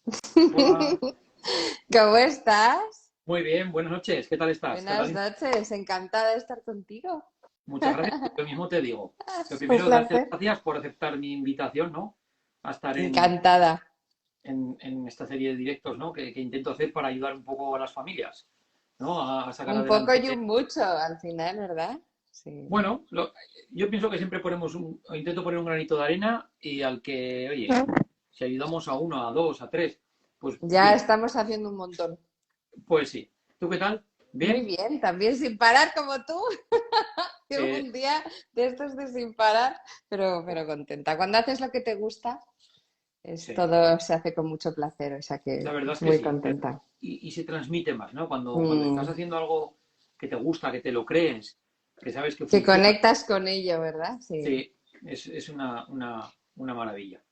Hola, ¿Cómo estás? muy bien, buenas noches. ¿Qué tal estás, Buenas Catalina? noches, encantada de estar contigo. Muchas gracias. Yo mismo te digo. Lo Un primero, darte las placer. gracias por aceptar mi invitación, ¿no? A estar Encantada. en esta serie de directos, ¿no? Que intento hacer para ayudar un poco a las familias, ¿no? A sacar Un poco y adelante. un mucho al final, ¿verdad? Sí. Bueno, yo pienso que siempre o intento poner un granito de arena y al que, oye, si ayudamos a uno, a dos, a tres, pues Ya bien, estamos haciendo un montón. pues sí. ¿Tú qué tal? Muy ¿Bien? bien, también sin parar como tú. Llevo Eh, un día de estos de sin parar, pero contenta. Cuando haces lo que te gusta, es sí. todo se hace con mucho placer, o sea La que verdad es que muy sí. contenta. Y se transmite más, ¿no? Cuando estás Mm, haciendo algo que te gusta, que te lo crees, que sabes que que funciona, conectas con ello, ¿verdad? Sí. sí, es una maravilla.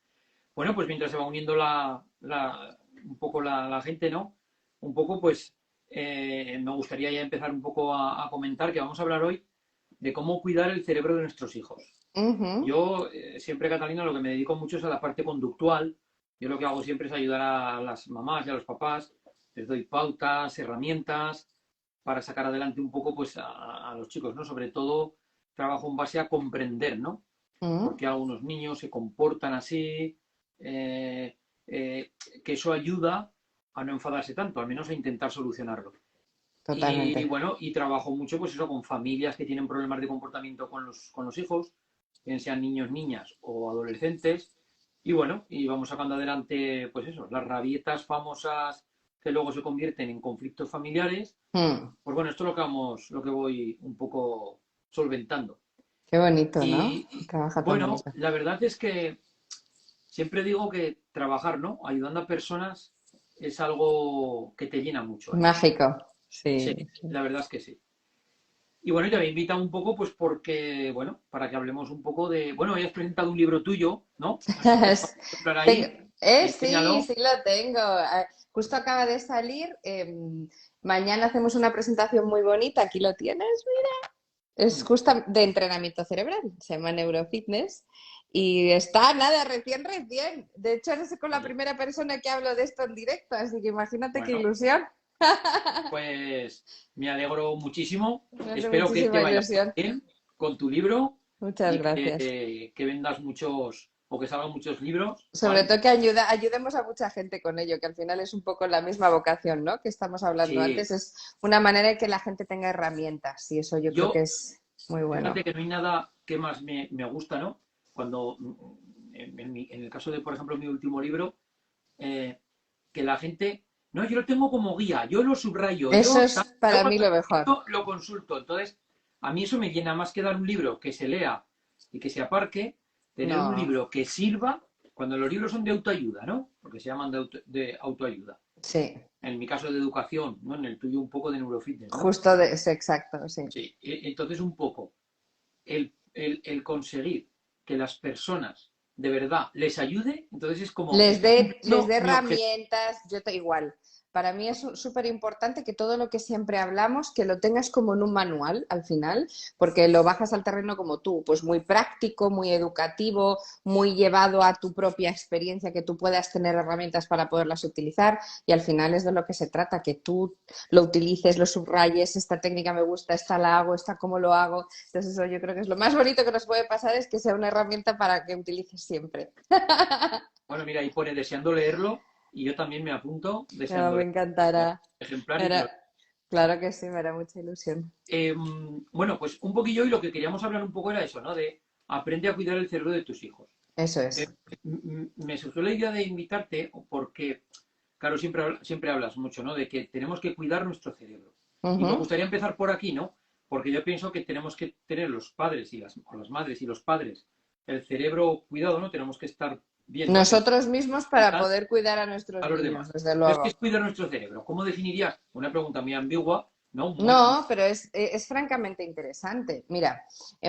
Bueno, pues mientras se va uniendo un poco la gente, ¿no? Un poco, pues me gustaría ya empezar un poco a comentar que vamos a hablar hoy de cómo cuidar el cerebro de nuestros hijos. Ujú. Yo siempre, Catalina, lo que me dedico mucho es a la parte conductual. Yo lo que hago siempre es ayudar a las mamás y a los papás. Les doy pautas, herramientas para sacar adelante un poco pues, a los chicos, ¿no? Sobre todo trabajo en base a comprender, ¿no? Por Mm, qué algunos niños se comportan así, eh, que eso ayuda a no enfadarse tanto, al menos a intentar solucionarlo. Y totalmente. bueno, y trabajo mucho pues eso con familias que tienen problemas de comportamiento con los hijos, bien sean niños, niñas o adolescentes. Y bueno, y vamos sacando adelante pues eso, las rabietas famosas que luego se convierten en conflictos familiares. Mm, Pues bueno, esto es lo que voy un poco solventando. qué bonito, ¿no? Y Un trabajo tan bueno, bonito. la verdad es que siempre digo que trabajar, ¿no? Ayudando a personas es algo que te llena mucho, ¿eh? Mágico. Sí, Sí, sí. la verdad es que sí. Y bueno, y te había invitado un poco, pues porque, bueno, para que hablemos un poco de. Bueno, hoy has presentado un libro tuyo, ¿no? Has dejado un ejemplar Tengo, ahí. sí, Enséñalo. sí lo tengo. Justo acaba de salir. Mañana hacemos una presentación muy bonita. Aquí lo tienes. Es Mm. justo de entrenamiento cerebral. Se llama Neurofitness. Y está nada, recién. De hecho, eres con la Oye, primera persona que hablo de esto en directo, así que imagínate qué bueno, ilusión. pues me alegro muchísimo. Me hace Espero que te muchísima vaya ilusión. bien con tu libro Muchas y gracias. que vendas muchos o que salgan muchos libros, Sobre ¿vale? todo que ayudemos a mucha gente con ello, que al final es un poco la misma vocación, ¿no? Que estamos hablando Sí, antes. Es una manera de que la gente tenga herramientas y eso yo creo que yo, es muy bueno. fíjate que no hay nada que más me gusta, ¿no? Cuando, en el caso de, por ejemplo, mi último libro, eh, que la gente, no, yo lo tengo como guía, yo lo subrayo, Eso yo, es para mí cuando lo mejor. necesito lo consulto. Entonces, a mí eso me llena más que dar un libro que se lea y que se aparque, tener un No, libro que sirva, cuando los libros son de autoayuda, ¿no? Porque se llaman de autoayuda. sí, En mi caso de educación, ¿no? En el tuyo un poco de neurofitness, ¿no? justo de, es exacto, sí. Sí, entonces un poco el conseguir que las personas de verdad les ayude, entonces es como estoy Les cumpliendo dé mi objetivo. herramientas, igual. Para mí es súper importante que todo lo que siempre hablamos, que lo tengas como en un manual al final, porque lo bajas al terreno como tú, pues muy práctico, muy educativo, muy llevado a tu propia experiencia, que tú puedas tener herramientas para poderlas utilizar y al final es de lo que se trata, que tú lo utilices, lo subrayes, esta técnica me gusta, esta la hago, esta cómo lo hago. Entonces eso yo creo que es lo más bonito que nos puede pasar es que sea una herramienta para que utilices siempre. Bueno, mira, ahí pone deseando leerlo y yo también me apunto No, deseando me leerlo. encantará. Ejemplar y te lo... Era, claro que sí, me hará mucha ilusión. Bueno, pues un poquillo y lo que queríamos hablar un poco era eso, ¿no? De aprende a cuidar el cerebro de tus hijos. Eso Eh, es. Me surgió la idea de invitarte porque, claro, siempre hablas mucho, ¿no? De que tenemos que cuidar nuestro cerebro. Y me Ujú. gustaría empezar por aquí, ¿no? Porque yo pienso que tenemos que tener los padres o las madres y los padres el cerebro cuidado, ¿no? Tenemos que estar bien, ¿no? Tenemos Nosotros mismos que para cuidar poder cuidar a nuestros a los niños, demás. desde Entonces, ¿qué es luego. cuidar nuestro cerebro? ¿Cómo definirías? Una pregunta muy ambigua, ¿no? No, pero es francamente interesante. Mira,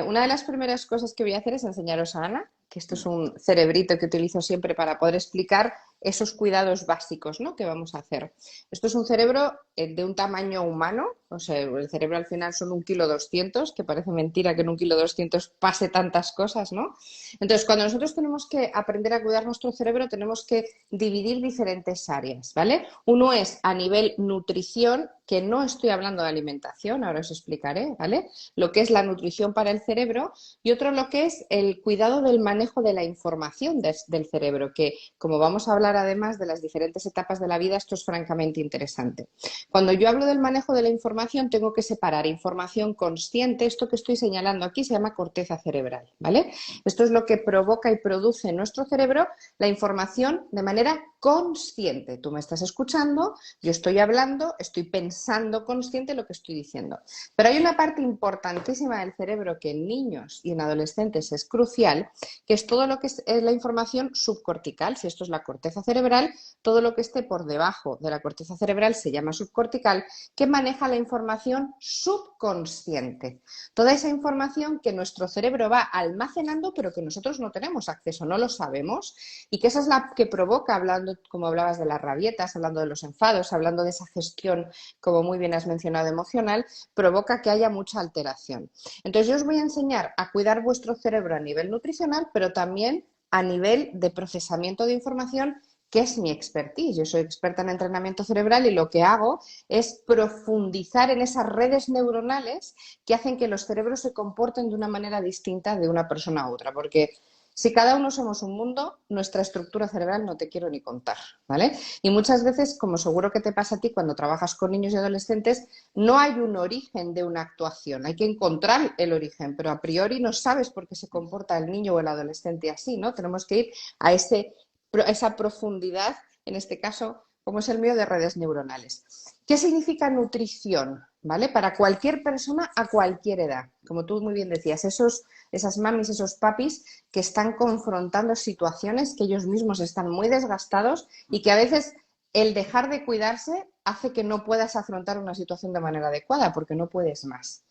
una de las primeras cosas que voy a hacer es enseñaros a Ana. que esto es un cerebrito que utilizo siempre para poder explicar esos cuidados básicos, ¿no?, que vamos a hacer. Esto es un cerebro de un tamaño humano, o sea, el cerebro al final son 1,2 kg, que parece mentira que en 1,2 kg pase tantas cosas, ¿no? Entonces, cuando nosotros tenemos que aprender a cuidar nuestro cerebro, tenemos que dividir diferentes áreas, ¿vale? Uno es a nivel nutrición, que no estoy hablando de alimentación, ahora os explicaré, ¿vale? Lo que es la nutrición para el cerebro, y otro lo que es el cuidado del manejo de la información del cerebro, que como vamos a hablar además de las diferentes etapas de la vida, esto es francamente interesante. Cuando yo hablo del manejo de la información, tengo que separar información consciente, esto que estoy señalando aquí se llama corteza cerebral, ¿vale? Esto es lo que provoca y produce en nuestro cerebro la información de manera consciente. Tú me estás escuchando, yo estoy hablando, estoy pensando consciente lo que estoy diciendo. Pero hay una parte importantísima del cerebro que en niños y en adolescentes es crucial, que es todo lo que es la información subcortical. Si esto es la corteza cerebral, todo lo que esté por debajo de la corteza cerebral se llama subcortical, que maneja la información subconsciente. Toda esa información que nuestro cerebro va almacenando, pero que nosotros no tenemos acceso, no lo sabemos, y que esa es la que provoca, hablando, como hablabas de las rabietas, hablando de los enfados, hablando de esa gestión, como muy bien has mencionado, emocional, provoca que haya mucha alteración. Entonces yo os voy a enseñar a cuidar vuestro cerebro a nivel nutricional, pero también a nivel de procesamiento de información, que es mi expertise. Yo soy experta en entrenamiento cerebral y lo que hago es profundizar en esas redes neuronales que hacen que los cerebros se comporten de una manera distinta de una persona a otra, porque si cada uno somos un mundo, nuestra estructura cerebral no te quiero ni contar, ¿vale? Y muchas veces, como seguro que te pasa a ti cuando trabajas con niños y adolescentes, no hay un origen de una actuación, hay que encontrar el origen, pero a priori no sabes por qué se comporta el niño o el adolescente así, ¿no? Tenemos que ir a esa profundidad, en este caso, como es el mío, de redes neuronales. ¿Qué significa nutrición? ¿Vale? Para cualquier persona a cualquier edad. Como tú muy bien decías, esas mamis, esos papis que están confrontando situaciones que ellos mismos están muy desgastados y que a veces el dejar de cuidarse hace que no puedas afrontar una situación de manera adecuada porque no puedes más.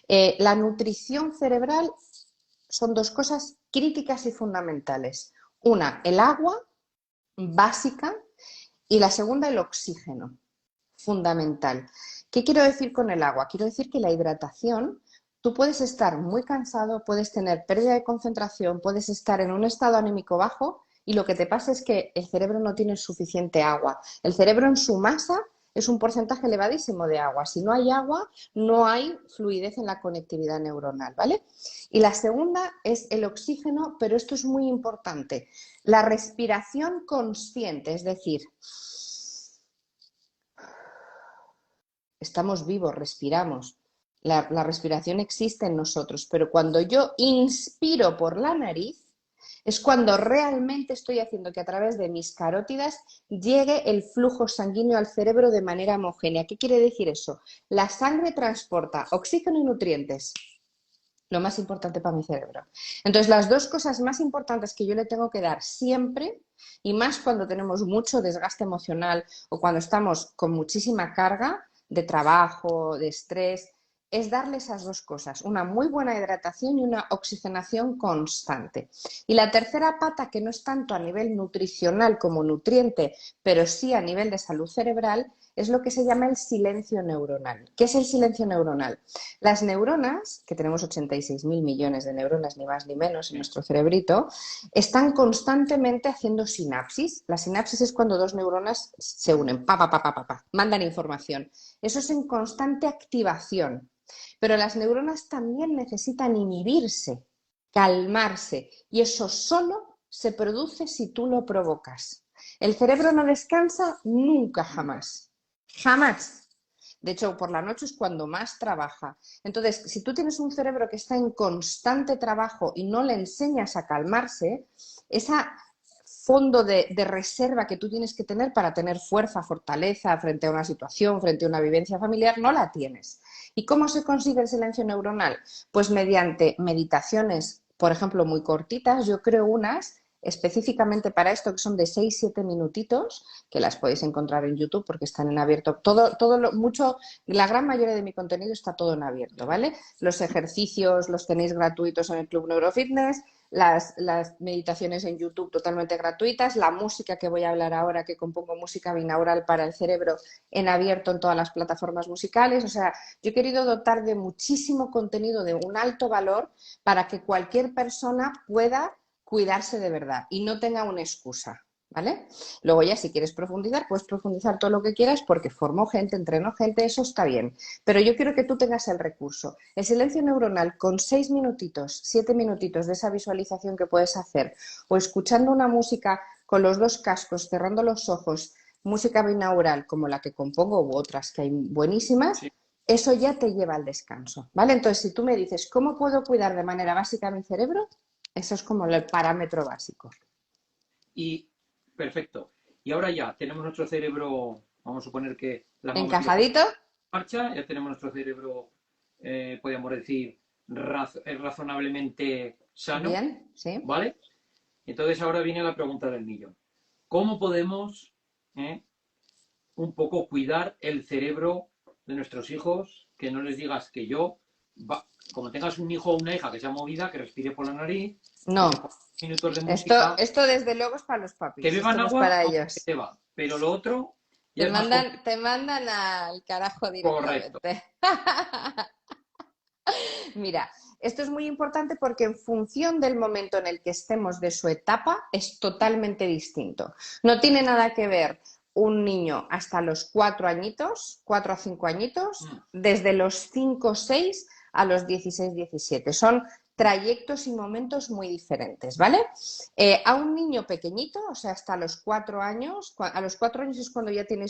La nutrición cerebral son dos cosas críticas y fundamentales. Una, el agua básica, y la segunda, el oxígeno, fundamental. ¿Qué quiero decir con el agua? Quiero decir que la hidratación, tú puedes estar muy cansado, puedes tener pérdida de concentración, puedes estar en un estado anímico bajo y lo que te pasa es que el cerebro no tiene suficiente agua. El cerebro en su masa es un porcentaje elevadísimo de agua. Si no hay agua, no hay fluidez en la conectividad neuronal, ¿vale? Y la segunda es el oxígeno, pero esto es muy importante. La respiración consciente, es decir, estamos vivos, respiramos. La respiración existe en nosotros, pero cuando yo inspiro por la nariz, es cuando realmente estoy haciendo que a través de mis carótidas llegue el flujo sanguíneo al cerebro de manera homogénea. ¿Qué quiere decir eso? La sangre transporta oxígeno y nutrientes, lo más importante para mi cerebro. Entonces, las dos cosas más importantes que yo le tengo que dar siempre, y más cuando tenemos mucho desgaste emocional o cuando estamos con muchísima carga de trabajo, de estrés, es darle esas dos cosas, una muy buena hidratación y una oxigenación constante. Y la tercera pata, que no es tanto a nivel nutricional como nutriente, pero sí a nivel de salud cerebral, es lo que se llama el silencio neuronal. ¿Qué es el silencio neuronal? Las neuronas, que tenemos 86.000 millones de neuronas, ni más ni menos en nuestro cerebrito, están constantemente haciendo sinapsis. La sinapsis es cuando dos neuronas se unen, mandan información. Eso es en constante activación. Pero las neuronas también necesitan inhibirse, calmarse, y eso solo se produce si tú lo provocas. El cerebro no descansa nunca, jamás. Jamás. De hecho, por la noche es cuando más trabaja. Entonces, si tú tienes un cerebro que está en constante trabajo y no le enseñas a calmarse, ese fondo de reserva que tú tienes que tener para tener fuerza, fortaleza frente a una situación, frente a una vivencia familiar, no la tienes. ¿Y cómo se consigue el silencio neuronal? Pues mediante meditaciones, por ejemplo, muy cortitas. Yo creo unas específicamente para esto, que son de 6-7 minutitos, que las podéis encontrar en YouTube porque están en abierto. La gran mayoría de mi contenido está todo en abierto, ¿vale? Los ejercicios los tenéis gratuitos en el Club Neurofitness, las meditaciones en YouTube totalmente gratuitas, la música que voy a hablar ahora, que compongo música binaural para el cerebro en abierto en todas las plataformas musicales. O sea, yo he querido dotar de muchísimo contenido de un alto valor para que cualquier persona pueda cuidarse de verdad y no tenga una excusa, ¿vale? Luego ya si quieres profundizar, puedes profundizar todo lo que quieras porque formo gente, entreno gente, eso está bien. Pero yo quiero que tú tengas el recurso. El silencio neuronal con 6 minutitos, 7 minutitos de esa visualización que puedes hacer o escuchando una música con los dos cascos, cerrando los ojos, música binaural como la que compongo u otras que hay buenísimas, Sí. eso ya te lleva al descanso, ¿vale? Entonces, si tú me dices, ¿cómo puedo cuidar de manera básica mi cerebro? Eso es como el parámetro básico. Y perfecto. Y ahora ya tenemos nuestro cerebro, vamos a suponer que las vamos a ir ¿Encajadito? en marcha, ya tenemos nuestro cerebro, podríamos decir, razonablemente sano, Bien, sí. ¿vale? Entonces ahora viene la pregunta del millón. ¿Cómo podemos un poco cuidar el cerebro de nuestros hijos? Que no les digas que como tengas un hijo o una hija que sea movida, que respire por la nariz, que No, se ponga minutos de esto, música, esto desde luego es para los que papis, esto beban no es agua, para aunque ellos. te va. Pero lo otro ya Te es más mandan, te mandan al carajo correcto. directamente. Mira, esto es muy importante porque en función del momento en el que estemos de su etapa es totalmente distinto. No tiene nada que ver un niño hasta los 4 añitos, 4 a 5 añitos, Mm. desde los 5 o 6 a los 16, 17. Son trayectos y momentos muy diferentes, ¿vale? A un niño pequeñito, o sea, hasta los 4 años, a los 4 años es cuando ya tiene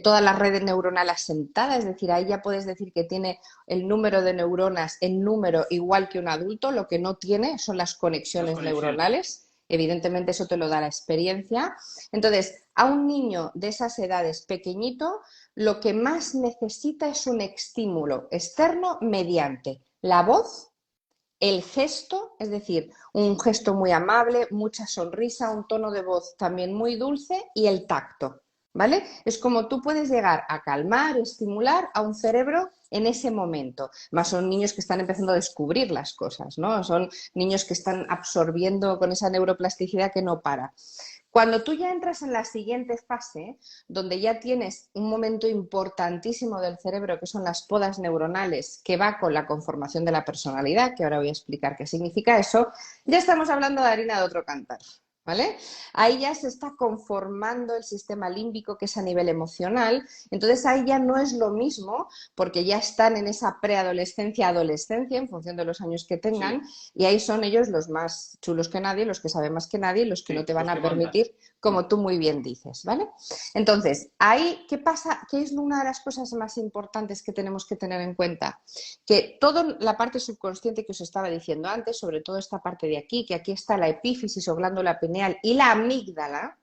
toda la red neuronal asentada, es decir, ahí ya puedes decir que tiene el número de neuronas en número igual que un adulto, lo que no tiene son las Las conexiones conexiones. neuronales. Evidentemente eso te lo da la experiencia. Entonces, a un niño de esas edades pequeñito, lo que más necesita es un estímulo externo mediante la voz, el gesto, es decir, un gesto muy amable, mucha sonrisa, un tono de voz también muy dulce y el tacto, ¿vale? Es como tú puedes llegar a calmar, estimular a un cerebro en ese momento. Más son niños que están empezando a descubrir las cosas, ¿no? Son niños que están absorbiendo con esa neuroplasticidad que no para. Cuando tú ya entras en la siguiente fase, donde ya tienes un momento importantísimo del cerebro, que son las podas neuronales, que va con la conformación de la personalidad, que ahora voy a explicar qué significa eso, ya estamos hablando de harina de otro cantar. ¿Vale? Ahí ya se está conformando el sistema límbico, que es a nivel emocional. Entonces ahí ya no es lo mismo, porque ya están en esa preadolescencia, adolescencia, en función de los años que Sí, tengan, y ahí son ellos los más chulos que nadie, los que saben más que nadie, los que no sí, te van los que a mandan. permitir, Mm. como tú muy bien dices, ¿vale? Entonces, ahí, ¿qué pasa? ¿Qué es una de las cosas más importantes que tenemos que tener en cuenta? Que toda la parte subconsciente que os estaba diciendo antes, sobre todo esta parte de aquí, que aquí está la epífisis o glándula pineal y la amígdala,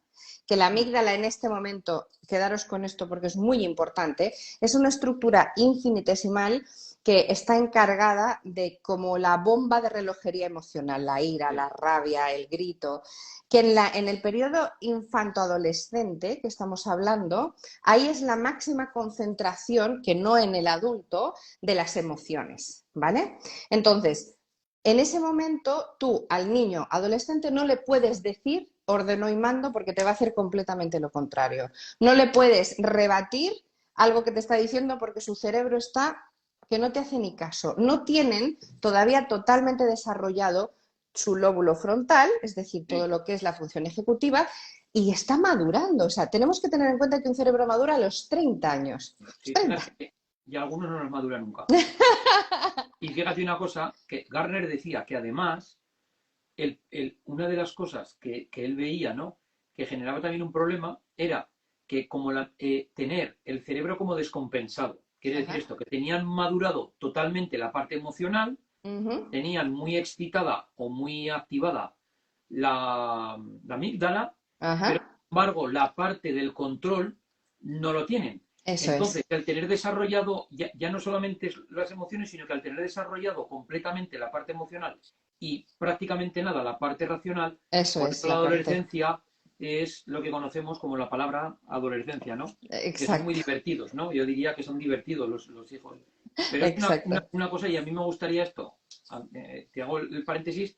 que la Mm. amígdala en este momento, quedaros con esto porque es muy importante, es una estructura infinitesimal que está encargada de como la bomba de relojería emocional, la ira, Sí. la rabia, el grito, que en el periodo infanto-adolescente que estamos hablando, ahí es la máxima concentración, que no en el adulto, de las emociones, ¿vale? Entonces, en ese momento tú al niño adolescente no le puedes decir ordeno y mando porque te va a hacer completamente lo contrario. No le puedes rebatir algo que te está diciendo porque su cerebro está que no te hace ni caso. No tienen todavía totalmente desarrollado su lóbulo frontal, es decir, todo Sí, lo que es la función ejecutiva, y está madurando. O sea, tenemos que tener en cuenta que un cerebro madura a los 30 años. Los sí, 30. fíjate, y algunos no los madura nunca. Y fíjate una cosa, que Garner decía que además, una de las cosas que él veía, ¿no? Que generaba también un problema, era que como tener el cerebro como descompensado, quiere decir Ajá. esto, que tenían madurado totalmente la parte emocional, Uh-huh. tenían muy excitada o muy activada la amígdala, pero Ajá. sin embargo la parte del control no lo tienen. Eso Entonces, es. al tener desarrollado ya no solamente las emociones, sino que al tener desarrollado completamente la parte emocional y prácticamente nada la parte racional. Eso Por es eso la la parte. adolescencia es lo que conocemos como la palabra adolescencia, ¿no? Que son muy Exacto, divertidos, ¿no? Yo diría que son divertidos los hijos. Pero es exacto. una cosa, y a mí me gustaría esto, te hago el paréntesis,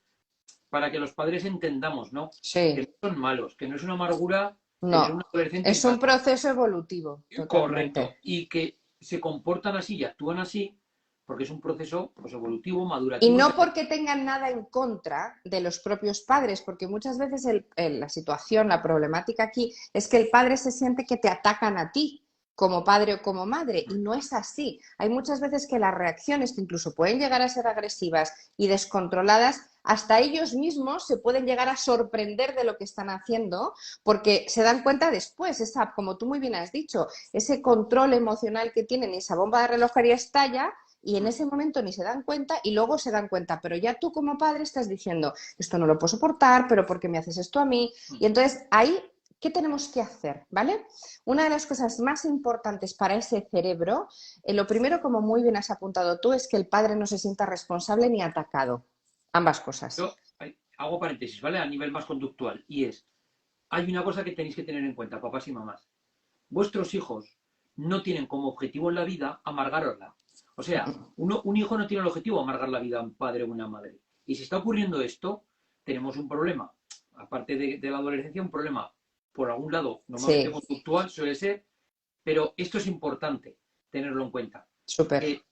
para que los padres entendamos, ¿no? Que Sí, no son malos, que no es una amargura tener un no. adolescente en Es un casa. proceso evolutivo, Correcto. totalmente. Y que se comportan así y actúan así porque es un proceso pues, evolutivo, Y madurativo. no porque tengan nada en contra de los propios padres, porque muchas veces la situación, la problemática aquí es que el padre se siente que te atacan a ti como padre o como madre, y no es así. Hay muchas veces que las reacciones, que incluso pueden llegar a ser agresivas y descontroladas, hasta ellos mismos se pueden llegar a sorprender de lo que están haciendo, porque se dan cuenta después, esa, como tú muy bien has dicho, ese control emocional que tienen y esa bomba de relojería estalla y en ese momento ni se dan cuenta y luego se dan cuenta, pero ya tú como padre estás diciendo, esto no lo puedo soportar, pero ¿por qué me haces esto a mí? Y entonces ahí, ¿qué tenemos que hacer? ¿Vale? Una de las cosas más importantes para ese cerebro, lo primero, como muy bien has apuntado tú, es que el padre no se sienta responsable ni atacado. Ambas cosas. Yo hago paréntesis, ¿vale? A nivel más conductual. Y es, hay una cosa que tenéis que tener en cuenta, papás y mamás. Vuestros hijos no tienen como objetivo en la vida amargarosla. O sea, un hijo no tiene el objetivo de amargar la vida a un padre o una madre. Y si está ocurriendo esto, tenemos un problema. Aparte de la adolescencia, un problema, por algún lado, normalmente Sí, conductual suele ser, pero esto es importante tenerlo en cuenta. súper. Y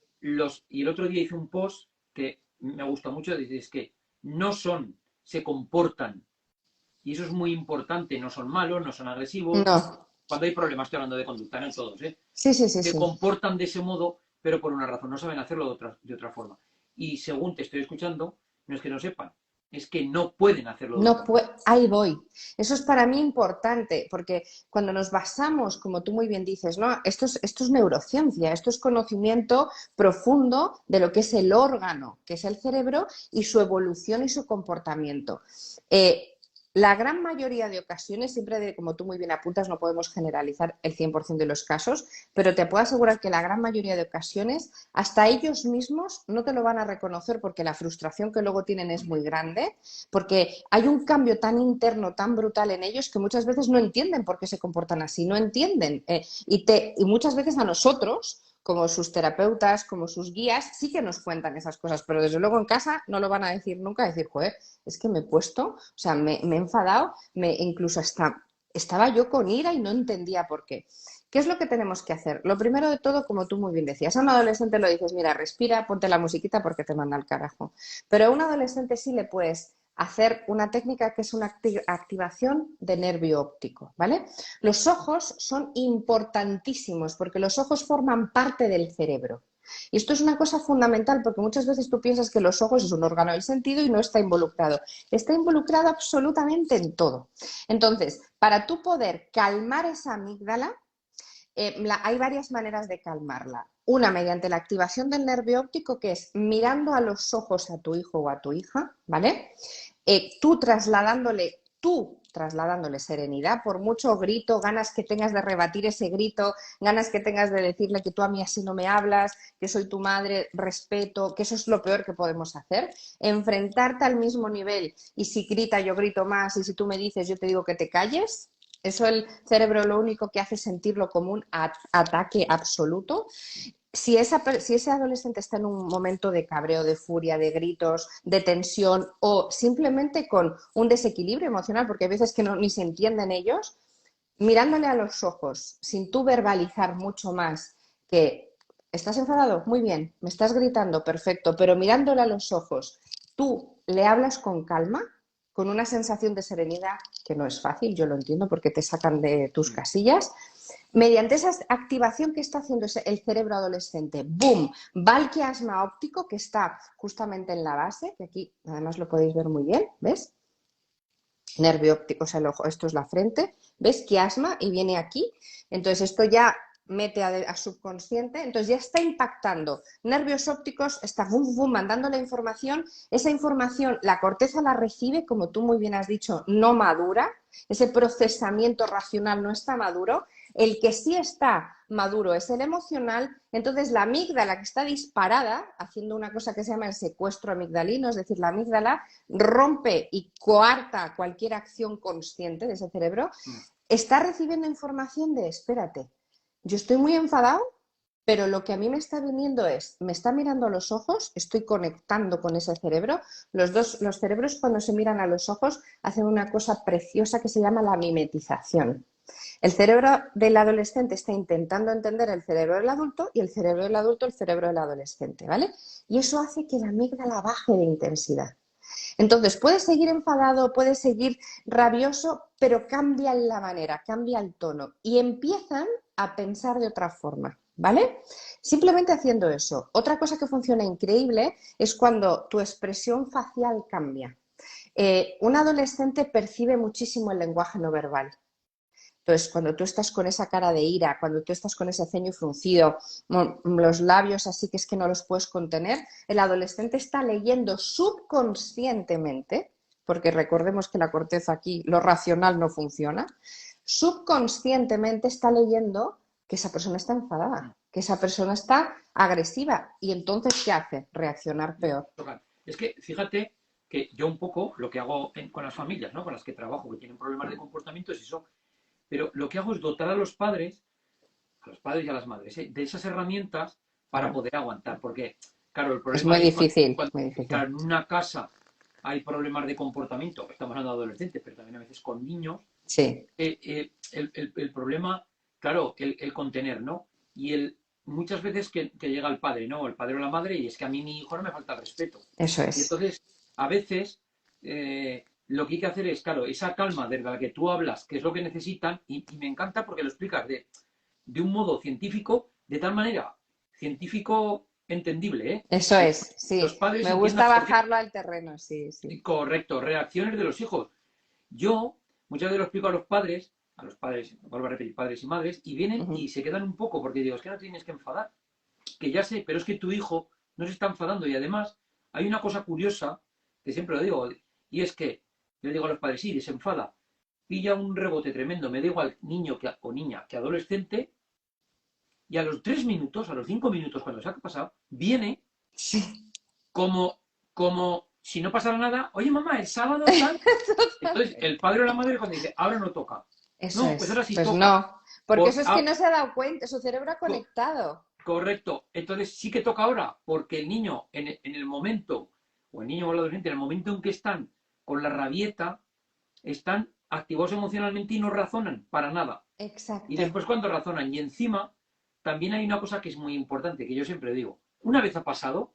el otro día hice un post que me gusta mucho, dice, es que no son, se comportan. Y eso es muy importante, no son malos, no son agresivos. No. Cuando hay problemas, estoy hablando de conducta, no en todos, ¿eh? Sí, sí, sí, Se sí. comportan de ese modo, pero por una razón, no saben hacerlo de otra forma. Y según te estoy escuchando, no es que no sepan, es que no pueden hacerlo de No otra puede, forma. ahí voy. Eso es para mí importante, porque cuando nos basamos, como tú muy bien dices, ¿no? Esto es neurociencia, esto es conocimiento profundo de lo que es el órgano, que es el cerebro, y su evolución y su comportamiento. Eh, la gran mayoría de ocasiones, siempre, como tú muy bien apuntas, no podemos generalizar el 100% de los casos, pero te puedo asegurar que la gran mayoría de ocasiones, hasta ellos mismos no te lo van a reconocer porque la frustración que luego tienen es muy grande, porque hay un cambio tan interno, tan brutal en ellos que muchas veces no entienden por qué se comportan así, no entienden. Y muchas veces a nosotros, como sus terapeutas, como sus guías, sí que nos cuentan esas cosas, pero desde luego en casa no lo van a decir nunca, decir, joder, es que me he puesto, o sea, me he enfadado, incluso hasta estaba yo con ira y no entendía por qué. ¿Qué es lo que tenemos que hacer? Lo primero de todo, como tú muy bien decías, a un adolescente lo dices, mira, respira, ponte la musiquita porque te manda al carajo. Pero a un adolescente sí le puedes hacer una técnica que es una activación de nervio óptico, ¿vale? Los ojos son importantísimos porque los ojos forman parte del cerebro. Y esto es una cosa fundamental porque muchas veces tú piensas que los ojos es un órgano del sentido y no está involucrado. Está involucrado absolutamente en todo. Entonces, para tú poder calmar esa amígdala, hay varias maneras de calmarla. Una mediante la activación del nervio óptico, que es mirando a los ojos a tu hijo o a tu hija, ¿vale? Tú trasladándole serenidad, por mucho grito, ganas que tengas de rebatir ese grito, ganas que tengas de decirle que tú a mí así no me hablas, que soy tu madre, respeto, que eso es lo peor que podemos hacer, enfrentarte al mismo nivel y si grita yo grito más y si tú me dices yo te digo que te calles, eso el cerebro lo único que hace es sentirlo como un ataque absoluto. Si ese adolescente está en un momento de cabreo, de furia, de gritos, de tensión o simplemente con un desequilibrio emocional, porque hay veces que ni se entienden ellos, mirándole a los ojos, sin tú verbalizar mucho más que estás enfadado, muy bien, me estás gritando, perfecto, pero mirándole a los ojos, tú le hablas con calma, con una sensación de serenidad, que no es fácil, yo lo entiendo porque te sacan de tus casillas, mediante esa activación que está haciendo el cerebro adolescente, ¡boom!, va al quiasma óptico que está justamente en la base, que aquí además lo podéis ver muy bien, ¿ves? Nervio óptico, o sea, el ojo, esto es la frente, ¿ves? Quiasma y viene aquí. Entonces esto ya mete a subconsciente, entonces ya está impactando. Nervios ópticos, está mandando la información, esa información la corteza la recibe, como tú muy bien has dicho, no madura, ese procesamiento racional no está maduro, el que sí está maduro es el emocional, entonces la amígdala que está disparada, haciendo una cosa que se llama el secuestro amigdalino, es decir, la amígdala rompe y coarta cualquier acción consciente de ese cerebro, está recibiendo información de, espérate, yo estoy muy enfadado, pero lo que a mí me está viniendo es, me está mirando a los ojos, estoy conectando con ese cerebro. Los cerebros cuando se miran a los ojos hacen una cosa preciosa que se llama la mimetización. El cerebro del adolescente está intentando entender el cerebro del adulto y el cerebro del adulto el cerebro del adolescente, ¿vale? Y eso hace que la amígdala baje de intensidad. Entonces, puede seguir enfadado, puede seguir rabioso, pero cambia la manera, cambia el tono y empiezan a pensar de otra forma, ¿vale? Simplemente haciendo eso. Otra cosa que funciona increíble es cuando tu expresión facial cambia. Un adolescente percibe muchísimo el lenguaje no verbal. Entonces, cuando tú estás con esa cara de ira, cuando tú estás con ese ceño fruncido, los labios así que es que no los puedes contener, el adolescente está leyendo subconscientemente, porque recordemos que la corteza aquí, lo racional no funciona, subconscientemente está leyendo que esa persona está enfadada, que esa persona está agresiva. Y entonces, ¿qué hace? Reaccionar peor. Es que fíjate que yo un poco lo que hago con las familias, ¿no? Con las que trabajo, que tienen problemas de comportamiento, es eso. Pero lo que hago es dotar a los padres y a las madres, de esas herramientas para poder aguantar. Porque, claro, el problema es muy difícil, cuando, muy difícil. Claro, en una casa hay problemas de comportamiento, estamos hablando de adolescentes, pero también a veces con niños. Sí. El problema, claro, el contener, ¿no? Y muchas veces que llega el padre, ¿no? El padre o la madre, y es que a mí mi hijo no me falta el respeto. Eso Y es. entonces, a veces, lo que hay que hacer es, claro, esa calma desde la que tú hablas, que es lo que necesitan, y me encanta porque lo explicas de un modo científico, de tal manera, científico entendible, ¿eh? Eso es, sí. Los padres Me entiendan gusta bajarlo al terreno, sí, sí. correcto, reacciones de los hijos. Yo muchas veces lo explico a los padres, vuelvo a repetir, padres y madres, y vienen y se quedan un poco, porque digo, es que no tienes que enfadar, que ya sé, pero es que tu hijo no se está enfadando, y además hay una cosa curiosa, que siempre lo digo, y es que yo le digo a los padres, sí, se enfada, pilla un rebote tremendo, me da igual niño o niña que adolescente, y a los 3 minutos, a los 5 minutos, cuando se ha pasado, viene Sí. como si no pasara nada, oye mamá, el sábado tal. Entonces, el padre o la madre cuando dice, ahora no toca. Eso No, pues es. ahora sí Pues toca. no, porque eso es que no se ha dado cuenta, su cerebro ha conectado. Correcto. Entonces sí que toca ahora, porque el niño en el momento, o el niño o el adolescente, en el momento en que están con la rabieta, están activados emocionalmente y no razonan para nada. Exacto. Y después cuando razonan, y encima, también hay una cosa que es muy importante, que yo siempre digo, una vez ha pasado,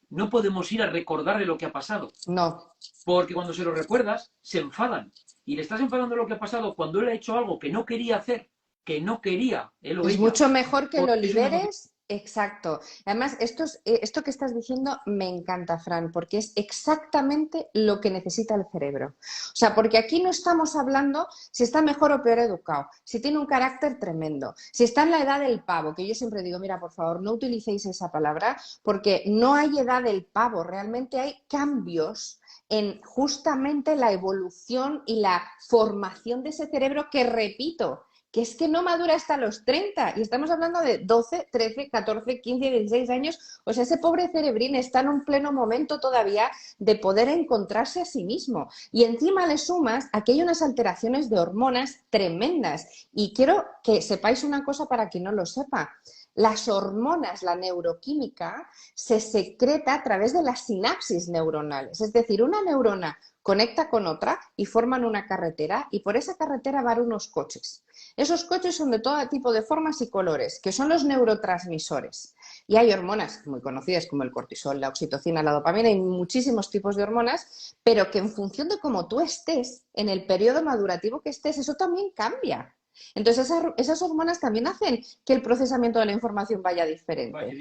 no podemos ir a recordarle lo que ha pasado. No. Porque cuando se lo recuerdas, se enfadan. Y le estás enfadando lo que ha pasado cuando él ha hecho algo que no quería hacer, que no quería, él o Es ella. mucho mejor que lo Es liberes. Exacto. Además, esto que estás diciendo me encanta, Fran, porque es exactamente lo que necesita el cerebro. O sea, porque aquí no estamos hablando si está mejor o peor educado, si tiene un carácter tremendo, si está en la edad del pavo, que yo siempre digo, mira, por favor, no utilicéis esa palabra, porque no hay edad del pavo, realmente hay cambios en justamente la evolución y la formación de ese cerebro que, repito, que es que no madura hasta los 30 y estamos hablando de 12, 13, 14, 15, 16 años. O sea, ese pobre cerebrín está en un pleno momento todavía de poder encontrarse a sí mismo. Y encima le sumas, aquí hay unas alteraciones de hormonas tremendas. Y quiero que sepáis una cosa para quien no lo sepa. Las hormonas, la neuroquímica, se secreta a través de las sinapsis neuronales. Es decir, una neurona conecta con otra y forman una carretera y por esa carretera van unos coches. Esos coches son de todo tipo de formas y colores, que son los neurotransmisores. Y hay hormonas muy conocidas como el cortisol, la oxitocina, la dopamina, hay muchísimos tipos de hormonas, pero que en función de cómo tú estés, en el periodo madurativo que estés, eso también cambia. Entonces esas hormonas también hacen que el procesamiento de la información vaya diferente.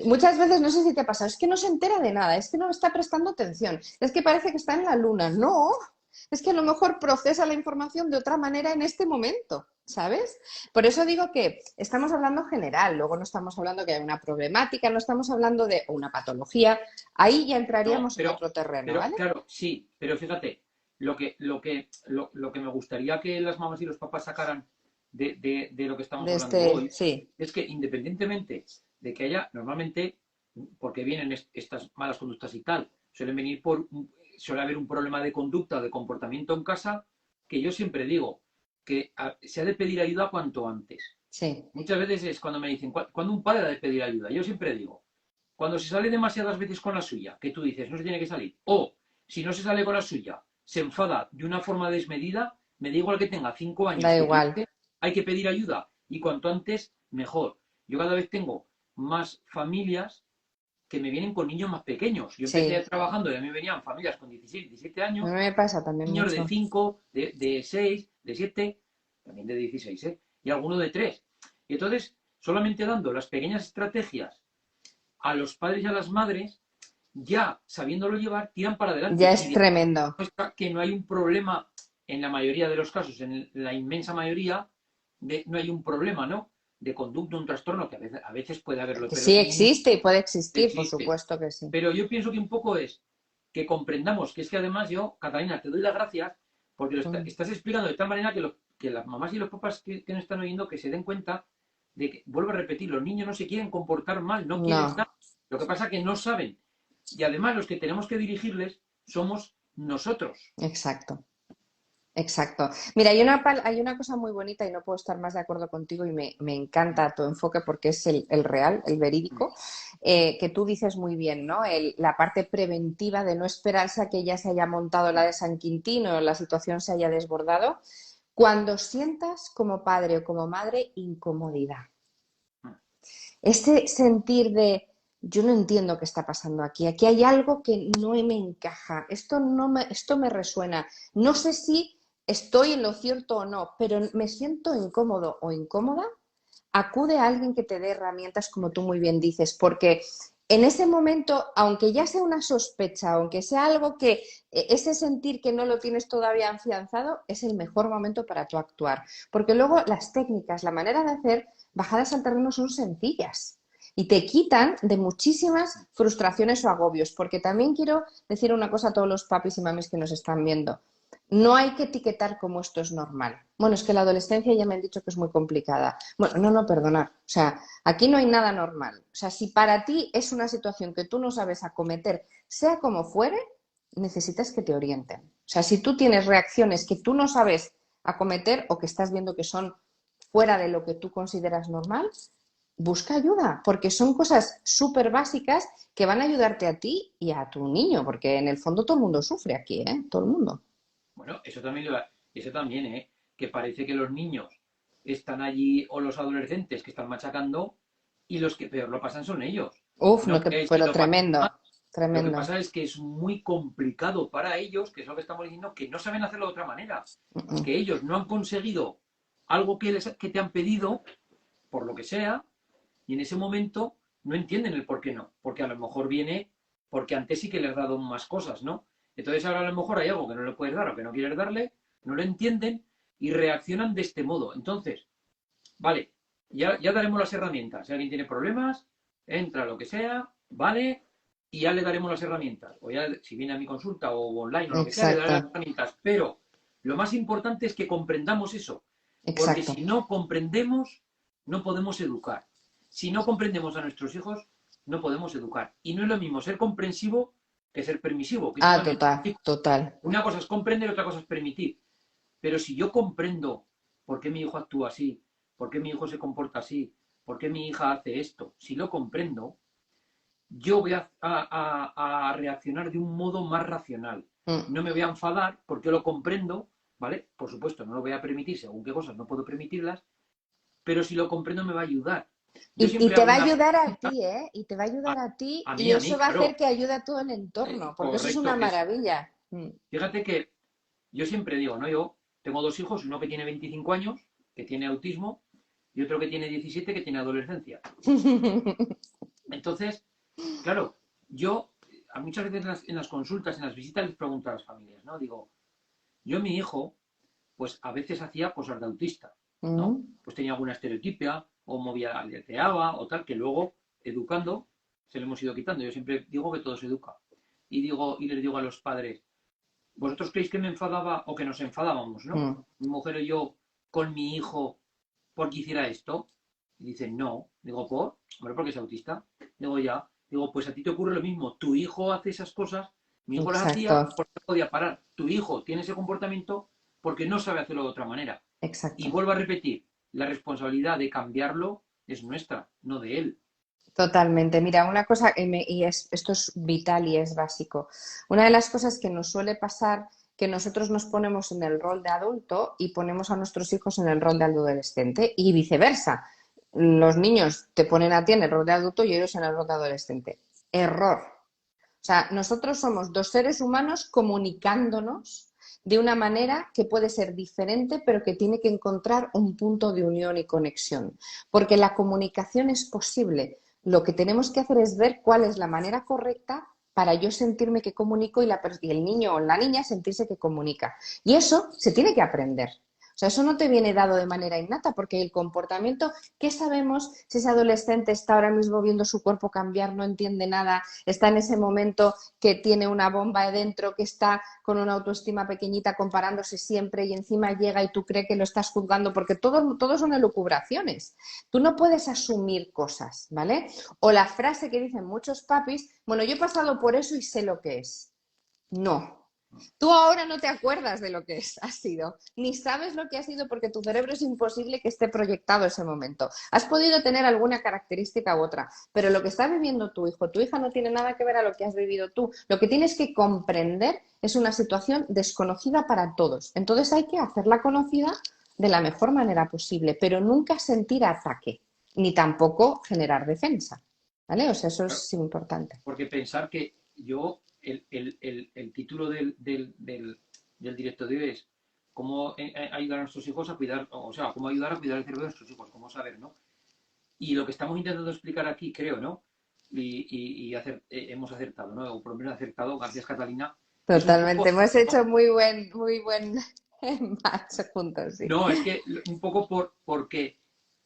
Sí. Muchas veces, no sé si te ha pasado, es que no se entera de nada, es que no está prestando atención, es que parece que está en la luna. No, Es que a lo mejor procesa la información de otra manera en este momento, ¿sabes? Por eso digo que estamos hablando general, luego no estamos hablando que hay una problemática, no estamos hablando de una patología, ahí ya No, entraríamos en otro terreno, pero ¿vale? claro, sí, pero fíjate, lo que me gustaría que las mamás y los papás sacaran de lo que estamos De hablando este, hoy sí, es que independientemente de que haya, normalmente, porque vienen estas malas conductas y tal, suelen venir suele haber un problema de conducta o de comportamiento en casa, que yo siempre digo que se ha de pedir ayuda cuanto antes. sí, Muchas veces es cuando me dicen, cuando un padre ha de pedir ayuda? Yo siempre digo, cuando se sale demasiadas veces con la suya, que tú dices, no se tiene que salir, o si no se sale con la suya, se enfada de una forma desmedida, me da igual que tenga 5 años da que igual. 15, hay que pedir ayuda y cuanto antes, mejor. Yo cada vez tengo más familias que me vienen con niños más pequeños. Yo empecé Sí, trabajando y a mí me venían familias con 16, 17 a mí años, me pasa también niños de mucho. 5, de 6, de 7, también de 16, ¿eh? Y alguno de 3. Y entonces, solamente dando las pequeñas estrategias a los padres y a las madres, ya sabiéndolo llevar, tiran para Ya adelante es y tremendo. demuestra que no hay un problema en la mayoría de los casos, en la inmensa mayoría, no hay un problema, ¿no? De conducta, un trastorno, que a veces puede haberlo, Que pero sí es muy existe y puede existir, por existe. supuesto que sí. Pero yo pienso que un poco es que comprendamos que es que además yo, Catalina, te doy las gracias porque Mm. estás explicando de tal manera que las mamás y los papás que nos están oyendo que se den cuenta de que, vuelvo a repetir, los niños no se quieren comportar mal, no quieren No, nada. Lo que pasa es que no saben. Y además los que tenemos que dirigirles somos nosotros. exacto. Exacto. Mira, hay una cosa muy bonita y no puedo estar más de acuerdo contigo y me encanta tu enfoque porque es el real, el verídico, que tú dices muy bien, ¿no? La parte preventiva de no esperarse a que ya se haya montado la de San Quintín o la situación se haya desbordado, cuando sientas como padre o como madre incomodidad. Ese sentir de, yo no entiendo qué está pasando aquí, aquí hay algo que no me encaja, esto me resuena, no sé si estoy en lo cierto o no, pero me siento incómodo o incómoda, acude a alguien que te dé herramientas, como tú muy bien dices, porque en ese momento, aunque ya sea una sospecha, aunque sea algo que ese sentir que no lo tienes todavía afianzado, es el mejor momento para tú actuar. Porque luego las técnicas, la manera de hacer bajadas al terreno son sencillas y te quitan de muchísimas frustraciones o agobios. Porque también quiero decir una cosa a todos los papis y mamis que nos están viendo. No hay que etiquetar como esto es normal. Bueno, es que la adolescencia ya me han dicho que es muy complicada. Bueno, no, perdonad. O sea, aquí no hay nada normal. O sea, si para ti es una situación que tú no sabes acometer, sea como fuere, necesitas que te orienten. O sea, si tú tienes reacciones que tú no sabes acometer o que estás viendo que son fuera de lo que tú consideras normal, busca ayuda, porque son cosas súper básicas que van a ayudarte a ti y a tu niño, porque en el fondo todo el mundo sufre aquí, ¿eh? Todo el mundo. Bueno, eso también, ¿eh? Que parece que los niños están allí o los adolescentes que están machacando y los que peor lo pasan son ellos. Uf, No no te, creéis que pero lo pasan mal. tremendo, Lo que tremendo. pasa es que es muy complicado para ellos, que es lo que estamos diciendo, que no saben hacerlo de otra manera. Mm, Que ellos no han conseguido algo que te han pedido, por lo que sea, y en ese momento no entienden el por qué no. Porque a lo mejor viene porque antes sí que les has dado más cosas, ¿no? Entonces ahora a lo mejor hay algo que no le puedes dar o que no quieres darle, no lo entienden y reaccionan de este modo. Entonces, vale, ya daremos las herramientas. Si alguien tiene problemas, entra lo que sea, vale, y ya le daremos las herramientas. O ya, si viene a mi consulta o online o lo que sea, le daré las exacto, herramientas. Pero lo más importante es que comprendamos eso. Porque exacto. si no comprendemos, no podemos educar. Si no comprendemos a nuestros hijos, no podemos educar. Y no es lo mismo ser comprensivo que ser permisivo, que eso Ah, también. total, total. Una cosa es comprender, otra cosa es permitir. Pero si yo comprendo por qué mi hijo actúa así, por qué mi hijo se comporta así, por qué mi hija hace esto, si lo comprendo, yo voy a reaccionar de un modo más racional. Mm. No me voy a enfadar porque lo comprendo, ¿vale? Por supuesto, no lo voy a permitir, según qué cosas no puedo permitirlas, pero si lo comprendo me va a ayudar. Yo Y siempre te hago va a una ayudar a pregunta ti, ¿eh? Y te va a ayudar a ti y a mí, eso va a hacer claro, que ayude a todo el entorno, porque eso es una correcto. maravilla. Mm. Fíjate que yo siempre digo, ¿no? Yo tengo dos hijos, uno que tiene 25 años, que tiene autismo, y otro que tiene 17, que tiene adolescencia. Entonces, claro, yo muchas veces en las consultas, en las visitas, les pregunto a las familias, ¿no? Digo, Yo, mi hijo, pues a veces hacía cosas de autista, ¿no? Mm. Pues tenía alguna estereotipia, o movía, aleteaba, o tal, que luego, educando, se le hemos ido quitando. Yo siempre digo que todo se educa. Y les digo a los padres, ¿vosotros creéis que me enfadaba o que nos enfadábamos, no? Mm. Mi mujer y yo con mi hijo porque hiciera esto. Y dicen, no. Digo, ¿por? Hombre, porque es autista. Digo, ya. Digo, pues a ti te ocurre lo mismo. Tu hijo hace esas cosas, mi hijo las hacía Exacto, porque no podía parar. Tu hijo tiene ese comportamiento porque no sabe hacerlo de otra manera. Y exacto. vuelvo a repetir, la responsabilidad de cambiarlo es nuestra, no de él. Totalmente. Mira, una cosa, esto es vital y es básico. Una de las cosas que nos suele pasar, que nosotros nos ponemos en el rol de adulto y ponemos a nuestros hijos en el rol de adolescente y viceversa. Los niños te ponen a ti en el rol de adulto y ellos en el rol de adolescente. Error. O sea, nosotros somos dos seres humanos comunicándonos de una manera que puede ser diferente, pero que tiene que encontrar un punto de unión y conexión. Porque la comunicación es posible. Lo que tenemos que hacer es ver cuál es la manera correcta para yo sentirme que comunico y el niño o la niña sentirse que comunica. Y eso se tiene que aprender. O sea, eso no te viene dado de manera innata, porque el comportamiento, ¿qué sabemos si ese adolescente está ahora mismo viendo su cuerpo cambiar, no entiende nada, está en ese momento que tiene una bomba dentro, que está con una autoestima pequeñita comparándose siempre y encima llega y tú crees que lo estás juzgando porque todo son elucubraciones. Tú no puedes asumir cosas, ¿vale? O la frase que dicen muchos papis, bueno, yo he pasado por eso y sé lo que es. No. Tú ahora no te acuerdas de lo que ha sido, ni sabes lo que ha sido porque tu cerebro es imposible que esté proyectado ese momento. Has podido tener alguna característica u otra, pero lo que está viviendo tu hijo, tu hija no tiene nada que ver a lo que has vivido tú. Lo que tienes que comprender es una situación desconocida para todos. Entonces hay que hacerla conocida de la mejor manera posible, pero nunca sentir ataque, ni tampoco generar defensa. ¿Vale? O sea, eso Claro, es importante. porque pensar que yo, el título del directo de hoy es cómo ayudar a nuestros hijos a cuidar, o sea, cómo ayudar a cuidar el cerebro de nuestros hijos, cómo saber, ¿no? Y lo que estamos intentando explicar aquí, creo, ¿no? Hemos acertado, ¿no? O por lo menos acertado, gracias Catalina, es un Totalmente, poco, hemos ¿no? hecho muy buen match juntos, sí. No, es que un poco porque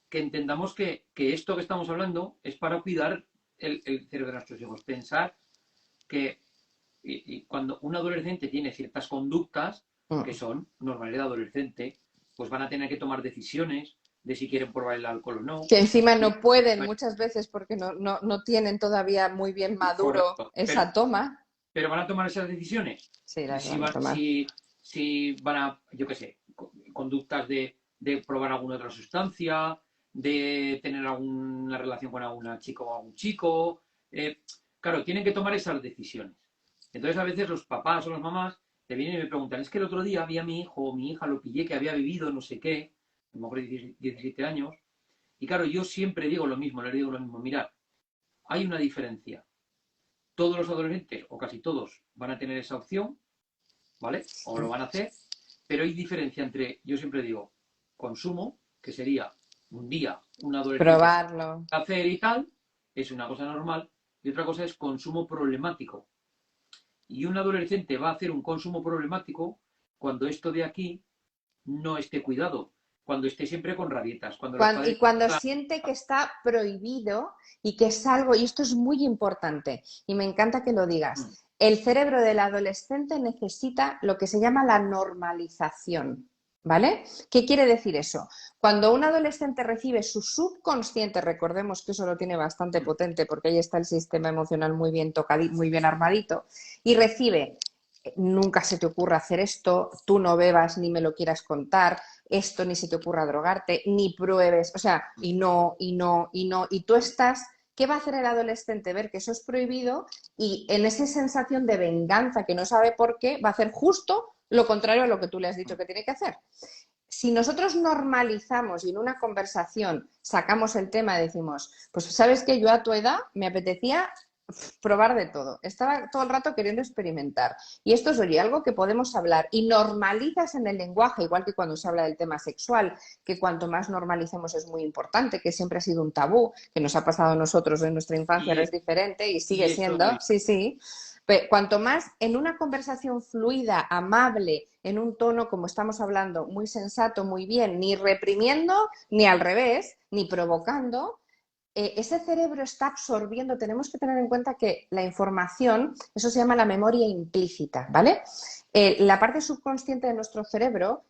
que entendamos que esto que estamos hablando es para cuidar el cerebro de nuestros hijos. Pensar que cuando un adolescente tiene ciertas conductas que Mm. son normales de adolescente, pues van a tener que tomar decisiones de si quieren probar el alcohol o no. Que encima Si, no pueden muchas veces porque no tienen todavía muy bien maduro correcto. esa toma. Pero van a tomar esas decisiones. Sí, las Si, van a tomar. si van a, yo qué sé, conductas de probar alguna otra sustancia, de tener alguna relación con alguna chica o algún chico. Claro, tienen que tomar esas decisiones. Entonces a veces los papás o las mamás te vienen y me preguntan, es que el otro día había mi hijo o mi hija, lo pillé que había vivido no sé qué, a lo mejor 17 años, y claro, yo siempre digo lo mismo, les digo lo mismo, mirad, hay una diferencia. Todos los adolescentes, o casi todos, van a tener esa opción, ¿vale? O lo van a hacer, pero hay diferencia entre, yo siempre digo, consumo, que sería un día un adolescente se Probarlo. va a hacer y tal, es una cosa normal, y otra cosa es consumo problemático. Y un adolescente va a hacer un consumo problemático cuando esto de aquí no esté cuidado, cuando esté siempre con rabietas, cuando los Y padres... cuando siente que está prohibido y que es algo, y esto es muy importante, y me encanta que lo Mm, digas, el cerebro del adolescente necesita lo que se llama la normalización, ¿vale? ¿Qué quiere decir eso? Cuando un adolescente recibe su subconsciente, recordemos que eso lo tiene bastante mm, potente porque ahí está el sistema emocional muy bien tocadito, muy bien armadito, y recibe nunca se te ocurra hacer esto, tú no bebas ni me lo quieras contar, esto ni se te ocurra drogarte, ni pruebes, o sea, y no, y no, y no, y tú estás, ¿qué va a hacer el adolescente? Ver que eso es prohibido y en esa sensación de venganza que no sabe por qué, va a hacer justo lo contrario a lo que tú le has dicho mm. que tiene que hacer. Si nosotros normalizamos y en una conversación sacamos el tema y decimos, pues sabes que yo a tu edad me apetecía probar de todo. Estaba todo el rato queriendo experimentar. Y esto es, oye, algo que podemos hablar y normalizas en el lenguaje, igual que cuando se habla del tema sexual, que cuanto más normalicemos es muy importante, que siempre ha sido un tabú, que nos ha pasado a nosotros en nuestra infancia, ahora Y, es diferente y sigue y eso siendo, doy. sí, sí. Cuanto más en una conversación fluida, amable, en un tono, como estamos hablando, muy sensato, muy bien, ni reprimiendo, ni al revés, ni provocando, ese cerebro está absorbiendo. Tenemos que tener en cuenta que la información, eso se llama la memoria implícita, ¿vale? La parte subconsciente de nuestro cerebro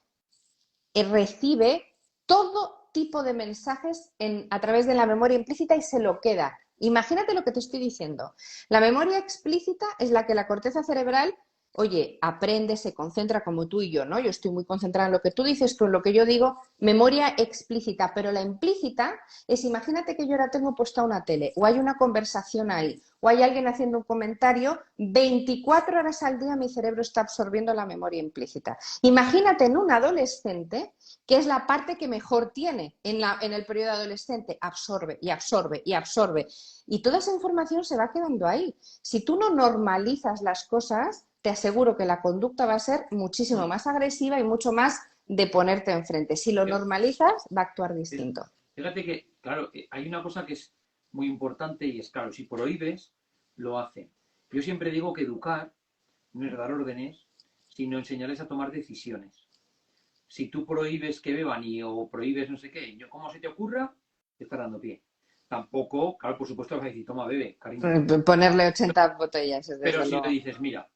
recibe todo tipo de mensajes a través de la memoria implícita y se lo queda. Imagínate lo que te estoy diciendo. La memoria explícita es la que la corteza cerebral, oye, aprende, se concentra como tú y yo, ¿no? Yo estoy muy concentrada en lo que tú dices, tú en lo que yo digo, memoria explícita, pero la implícita es, imagínate que yo ahora tengo puesta una tele o hay una conversación ahí o hay alguien haciendo un comentario, 24 horas al día mi cerebro está absorbiendo la memoria implícita. Imagínate en un adolescente, que es la parte que mejor tiene en el periodo adolescente, absorbe y absorbe y absorbe. Y toda esa información se va quedando ahí. Si tú no normalizas las cosas, te aseguro que la conducta va a ser muchísimo más agresiva y mucho más de ponerte enfrente. Si lo normalizas, va a actuar distinto. Fíjate que, claro, hay una cosa que es muy importante y es, claro, si prohíbes, lo hacen. Yo siempre digo que educar no es dar órdenes, sino enseñarles a tomar decisiones. Si tú prohíbes que beban o prohíbes no sé qué, como se te ocurra, te está dando pie. Tampoco, claro, por supuesto vas a decir, toma, bebe, cariño. Ponerle 80 botellas, Pero desde si le luego. dices, mira,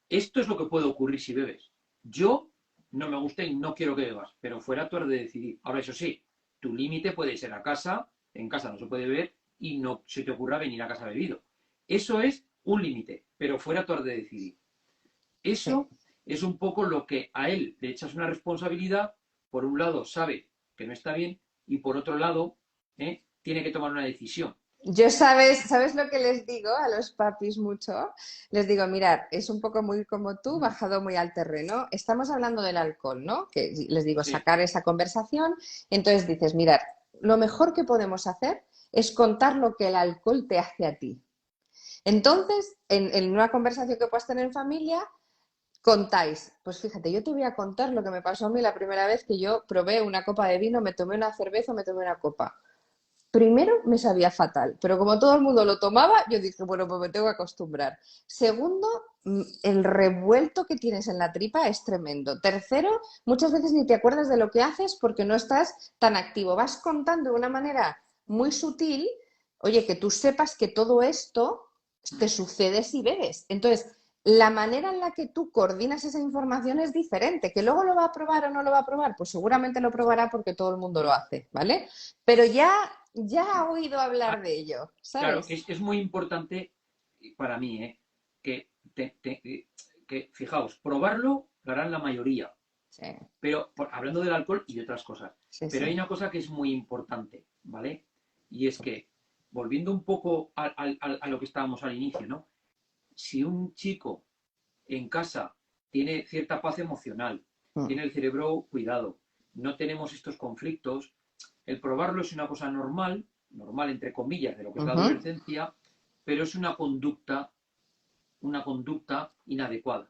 esto es lo que puede ocurrir si bebes. Yo no me gusta y no quiero que bebas, pero fuera tú has de decidir. Ahora, eso sí, tu límite puede ser a casa, en casa no se puede beber y no se te ocurra venir a casa bebido. Eso es un límite, pero fuera tú has de decidir. Eso Sí. es un poco lo que a él le echas una responsabilidad. Por un lado, sabe que no está bien y por otro lado, tiene que tomar una decisión. Yo sabes lo que les digo a los papis mucho. Les digo, mirad, es un poco muy como tú, bajado muy al terreno. Estamos hablando del alcohol, ¿no? Que les digo, Sí, sacar esa conversación. Entonces dices, mirad, lo mejor que podemos hacer es contar lo que el alcohol te hace a ti. Entonces, en una conversación que puedas tener en familia, contáis. Pues fíjate, yo te voy a contar lo que me pasó a mí la primera vez que yo probé una copa de vino, me tomé una cerveza, me tomé una copa. Primero, me sabía fatal, pero como todo el mundo lo tomaba, yo dije, bueno, pues me tengo que acostumbrar. Segundo, el revuelto que tienes en la tripa es tremendo. Tercero, muchas veces ni te acuerdas de lo que haces porque no estás tan activo. Vas contando de una manera muy sutil, oye, que tú sepas que todo esto te sucede si bebes. Entonces, la manera en la que tú coordinas esa información es diferente. ¿Que luego lo va a probar o no lo va a probar? Pues seguramente lo probará porque todo el mundo lo hace, ¿vale? Pero ya ha oído hablar de ello, claro, ¿sabes? es muy importante para mí, que, que, fijaos, probarlo lo harán la mayoría, Sí, pero hablando del alcohol y de otras cosas. sí, Pero hay sí. una cosa que es muy importante, ¿vale? Y es que, volviendo un poco a lo que estábamos al inicio, ¿no? Si un chico en casa tiene cierta paz emocional, Mm. tiene el cerebro cuidado, no tenemos estos conflictos, el probarlo es una cosa normal, normal entre comillas, de lo que es la Ujú. adolescencia, pero es una conducta inadecuada.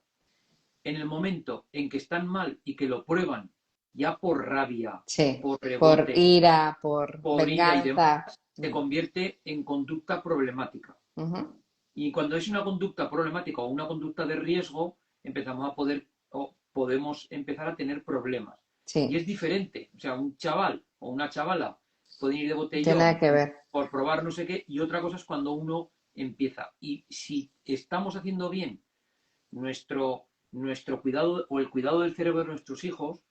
En el momento en que están mal y que lo prueban, ya por rabia, Sí, por por rebote, ira, por por ira y demás, venganza. se convierte en conducta problemática. Ujú. Y cuando es una conducta problemática o una conducta de riesgo, empezamos a poder o podemos empezar a tener problemas. Y Sí, es diferente. O sea, un chaval o una chavala pueden ir de no tiene nada botellón que ver. por probar no sé qué, y otra cosa es cuando uno empieza. Y si estamos haciendo bien nuestro cuidado o el cuidado del cerebro de nuestros hijos,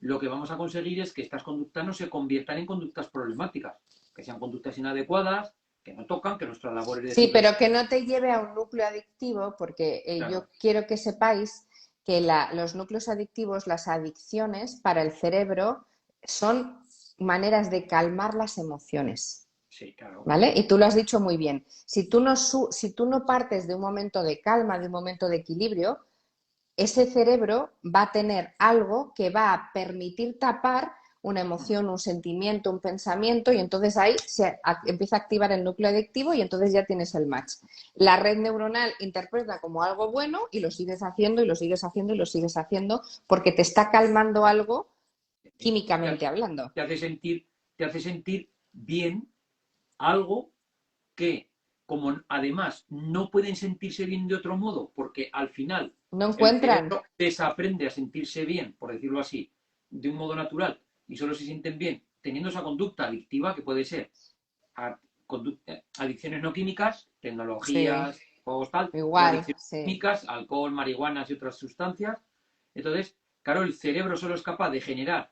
lo que vamos a conseguir es que estas conductas no se conviertan en conductas problemáticas, que sean conductas inadecuadas, que no tocan, que nuestra labor es Sí, decirles, pero que no te lleve a un núcleo adictivo, porque yo claro, quiero que sepáis que los núcleos adictivos, las adicciones para el cerebro son maneras de calmar las emociones. sí, claro, ¿Vale? Y tú lo has dicho muy bien. Si tú no partes de un momento de calma, de un momento de equilibrio, ese cerebro va a tener algo que va a permitir tapar una emoción, un sentimiento, un pensamiento, y entonces ahí empieza a activar el núcleo adictivo y entonces ya tienes el match. La red neuronal interpreta como algo bueno y lo sigues haciendo y lo sigues haciendo y lo sigues haciendo porque te está calmando algo te, químicamente hablando. te hace sentir bien algo que como además no pueden sentirse bien de otro modo, porque al final No el encuentran. cerebro desaprende a sentirse bien, por decirlo así, de un modo natural, y solo se sienten bien teniendo esa conducta adictiva que puede ser adicciones no químicas, Sí, tecnologías, juegos tal, o igual, adicciones sí. químicas, alcohol, marihuanas y otras sustancias. Entonces, claro, el cerebro solo es capaz de generar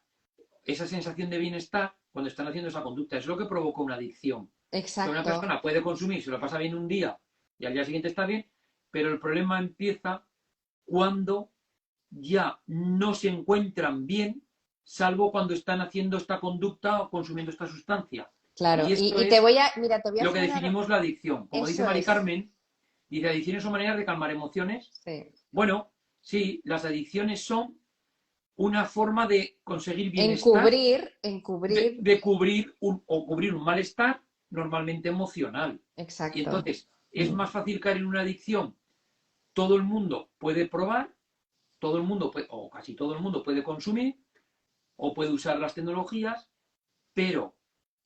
esa sensación de bienestar cuando están haciendo esa conducta. Es lo que provoca una adicción. Que una Exacto. persona puede consumir, se lo pasa bien un día y al día siguiente está bien, pero el problema empieza cuando ya no se encuentran bien, salvo cuando están haciendo esta conducta o consumiendo esta sustancia. Claro. Y esto Y te es voy a, mira, te voy a lo que hacer una... definimos la adicción. Como dice Eso Mari es. Carmen, dice, adicciones son maneras de calmar emociones. Sí. Bueno, sí, las adicciones son una forma de conseguir bienestar, Encubrir, encubrir. de cubrir o cubrir un malestar normalmente emocional. Y Exacto. entonces es más fácil caer en una adicción. Todo el mundo puede probar, todo el mundo puede, o casi todo el mundo puede consumir o puede usar las tecnologías, pero,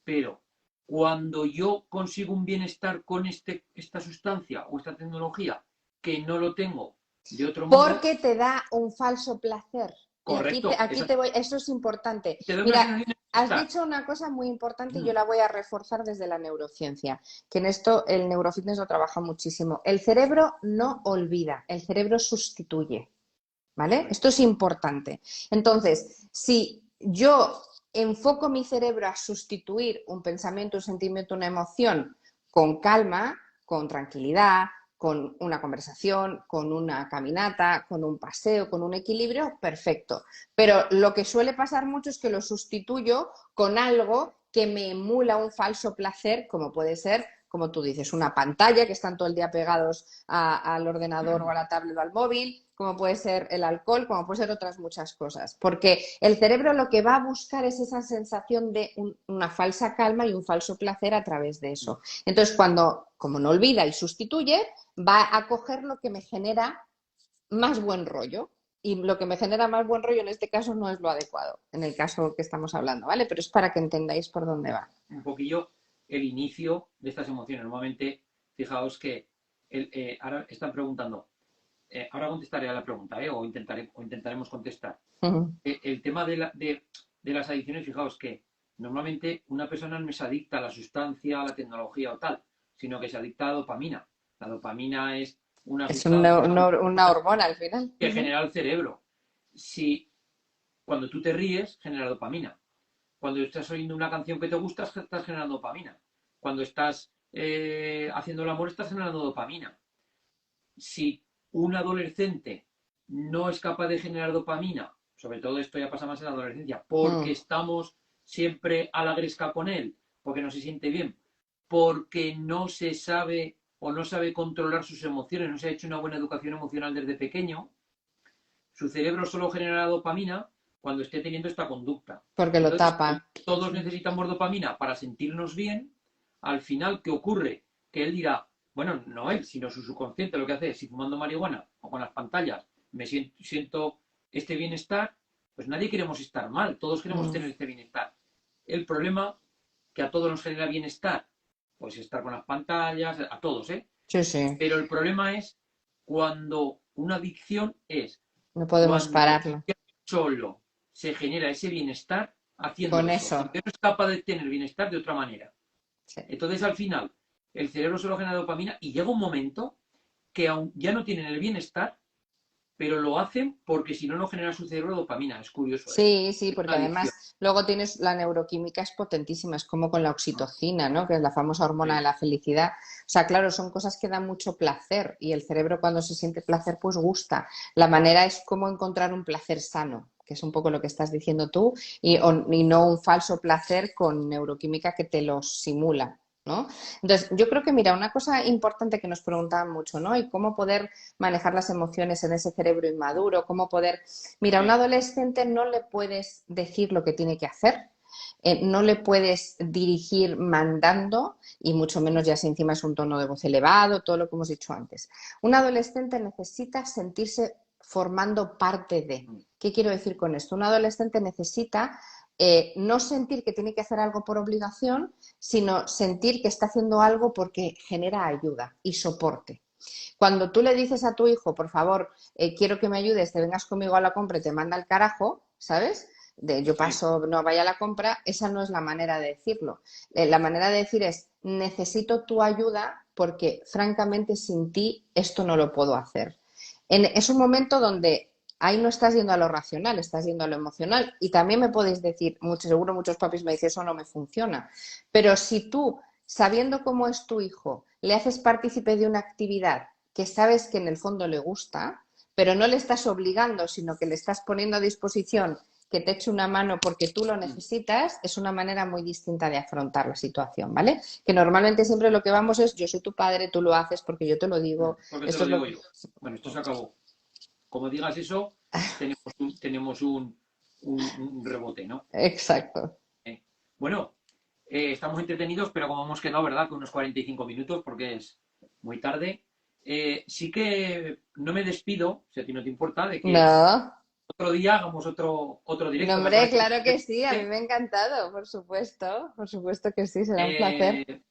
pero cuando yo consigo un bienestar con esta sustancia o esta tecnología que no lo tengo de otro modo, Porque te da un falso placer. Y correcto, aquí te voy, eso es importante. te da una Mira, sensación de has bienestar. dicho una cosa muy importante y yo la voy a reforzar desde la neurociencia, que en esto el neurofitness lo trabaja muchísimo. El cerebro no olvida, el cerebro sustituye. ¿Vale? Esto es importante. Entonces, si yo enfoco mi cerebro a sustituir un pensamiento, un sentimiento, una emoción con calma, con tranquilidad, con una conversación, con una caminata, con un paseo, con un equilibrio, perfecto. Pero lo que suele pasar mucho es que lo sustituyo con algo que me emula un falso placer, como puede ser, como tú dices, una pantalla, que están todo el día pegados al ordenador o a la tablet o al móvil, como puede ser el alcohol, como puede ser otras muchas cosas. Porque el cerebro lo que va a buscar es esa sensación de una falsa calma y un falso placer a través de eso. Entonces, como no olvida y sustituye, va a coger lo que me genera más buen rollo. Y lo que me genera más buen rollo en este caso no es lo adecuado, en el caso que estamos hablando, ¿vale? Pero es para que entendáis por dónde va. Un poquillo el inicio de estas emociones. Normalmente, fijaos que ahora están preguntando, ahora contestaré a la pregunta, o intentaremos contestar. Uh -huh. El tema de las adicciones, fijaos que normalmente una persona no es adicta a la sustancia, a la tecnología o tal, sino que es adicta a la dopamina. La dopamina es una Es sustancia una hormona al final. Uh que -huh. genera el cerebro. Si cuando tú te ríes, genera dopamina. Cuando estás oyendo una canción que te gusta, estás generando dopamina. Cuando estás haciendo el amor, estás generando dopamina. Si un adolescente no es capaz de generar dopamina, sobre todo esto ya pasa más en la adolescencia, porque estamos siempre a la gresca con él, porque no se siente bien, porque no se sabe o no sabe controlar sus emociones, no se ha hecho una buena educación emocional desde pequeño, su cerebro solo genera dopamina cuando esté teniendo esta conducta. Porque lo Entonces, como tapa. todos necesitamos dopamina para sentirnos bien, al final, ¿qué ocurre? Que él dirá, bueno, no él, sino su subconsciente lo que hace es, si fumando marihuana o con las pantallas me siento este bienestar, pues nadie queremos estar mal, todos queremos tener este bienestar. El problema que a todos nos genera bienestar, pues estar con las pantallas, a todos, ¿eh? Sí, sí. Pero el problema es cuando una adicción es No podemos cuando pararlo. solo se genera ese bienestar haciendo Con eso, eso. porque no es capaz de tener bienestar de otra manera. Sí. Entonces, al final, el cerebro solo genera dopamina y llega un momento que aún ya no tienen el bienestar, pero lo hacen porque si no, no genera su cerebro dopamina. Es curioso eso. Sí, sí, Es porque una adicción. además luego tienes la neuroquímica es potentísima, es como con la oxitocina, ¿no? Que es la famosa hormona de Sí. la felicidad. O sea, claro, son cosas que dan mucho placer y el cerebro cuando se siente placer, pues gusta. La manera es cómo encontrar un placer sano, que es un poco lo que estás diciendo tú, y no un falso placer con neuroquímica que te lo simula, ¿no? Entonces, yo creo que, mira, una cosa importante que nos preguntaban mucho, ¿no? Y cómo poder manejar las emociones en ese cerebro inmaduro, cómo poder... Mira, a un Sí. adolescente no le puedes decir lo que tiene que hacer, no le puedes dirigir mandando y mucho menos ya si encima es un tono de voz elevado, todo lo que hemos dicho antes. Un adolescente necesita sentirse formando parte de. ¿Qué quiero decir con esto? Un adolescente necesita no sentir que tiene que hacer algo por obligación, sino sentir que está haciendo algo porque genera ayuda y soporte. Cuando tú le dices a tu hijo, por favor, quiero que me ayudes, te vengas conmigo a la compra y te manda al carajo, ¿sabes? Yo Sí. paso, no vaya a la compra, esa no es la manera de decirlo. La manera de decir es, necesito tu ayuda porque francamente sin ti esto no lo puedo hacer. Es un momento donde ahí no estás yendo a lo racional, estás yendo a lo emocional. Y también me podéis decir, seguro muchos papis me dicen, eso no me funciona. Pero si tú, sabiendo cómo es tu hijo, le haces partícipe de una actividad que sabes que en el fondo le gusta, pero no le estás obligando, sino que le estás poniendo a disposición que te eche una mano porque tú lo necesitas, es una manera muy distinta de afrontar la situación, ¿vale? Que normalmente siempre lo que vamos es, yo soy tu padre, tú lo haces porque yo te lo digo, Porque te esto lo es lo digo que... yo. Bueno, esto se acabó. Como digas eso, tenemos un rebote, ¿no? Exacto. Eh, Bueno, estamos entretenidos, pero como hemos quedado, ¿verdad? Con unos 45 minutos, porque es muy tarde. Sí que no me despido, si a ti no te importa, de que No, otro día hagamos otro no, directo, me hombre, parece claro que sí, a mí interesante. me ha encantado, por supuesto que sí, será un placer.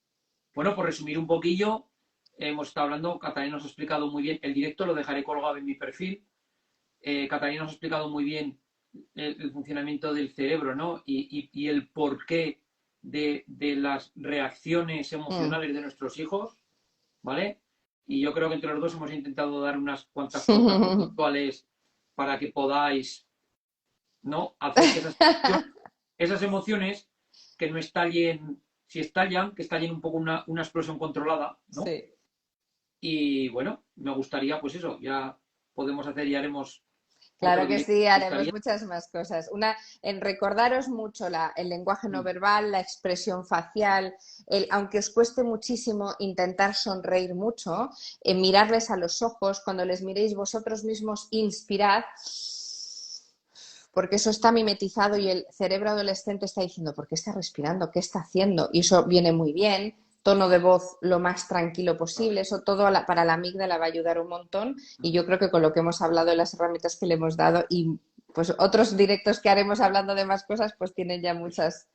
Bueno, por resumir un poquillo, hemos estado hablando, Catalina nos ha explicado muy bien, el directo lo dejaré colgado en mi perfil. Catalina nos ha explicado muy bien el funcionamiento del cerebro, ¿no? Y el porqué de las reacciones Mm. emocionales de nuestros hijos, ¿vale? Y yo creo que entre los dos hemos intentado dar unas cuantas pautas conductuales para que podáis, ¿no? Hacer que esas emociones que no estallen, si estallan, que estallen un poco una explosión controlada, ¿no? Sí. Y bueno, me gustaría, pues eso, ya podemos hacer y haremos Claro otro que directo. sí, Me haremos gustaría. muchas más cosas. Una, en recordaros mucho el lenguaje no Mm. verbal, la expresión facial, aunque os cueste muchísimo intentar sonreír mucho, mirarles a los ojos, cuando les miréis vosotros mismos, inspirad, porque eso está mimetizado y el cerebro adolescente está diciendo, ¿por qué está respirando? ¿Qué está haciendo? Y eso viene muy bien. Tono de voz lo más tranquilo posible, eso todo para la amígdala va a ayudar un montón y yo creo que con lo que hemos hablado de las herramientas que le hemos dado y pues otros directos que haremos hablando de más cosas, pues tienen ya muchas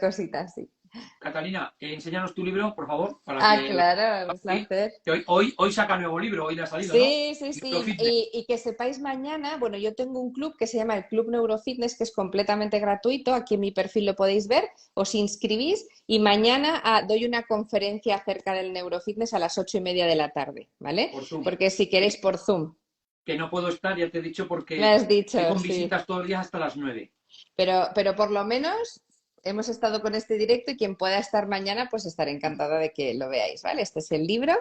cositas, sí. Catalina, enséñanos tu libro, por favor, para Ah, que claro, un placer. hoy saca nuevo libro, hoy le ha salido, ¿no? Sí, sí, sí. Neurofitness. Y que sepáis mañana, bueno, yo tengo un club que se llama el Club Neurofitness, que es completamente gratuito. Aquí en mi perfil lo podéis ver. Os inscribís y mañana doy una conferencia acerca del neurofitness a las 8:30 de la tarde, ¿vale? Por Zoom. Porque si queréis por Zoom. Que no puedo estar, ya te he dicho, Me porque has estoy dicho, con sí. visitas todos los días hasta las 9. Pero por lo menos hemos estado con este directo y quien pueda estar mañana, pues estaré encantada de que lo veáis, ¿vale? Este es el libro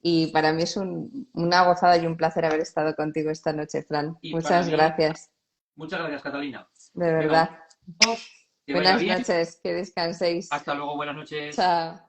y para mí es una gozada y un placer haber estado contigo esta noche, Fran. Y para Muchas mí, gracias, muchas gracias, Catalina. de Venga, un verdad. saludo, que vaya Buenas bien. noches, que descanséis. Hasta luego, buenas noches. Chao.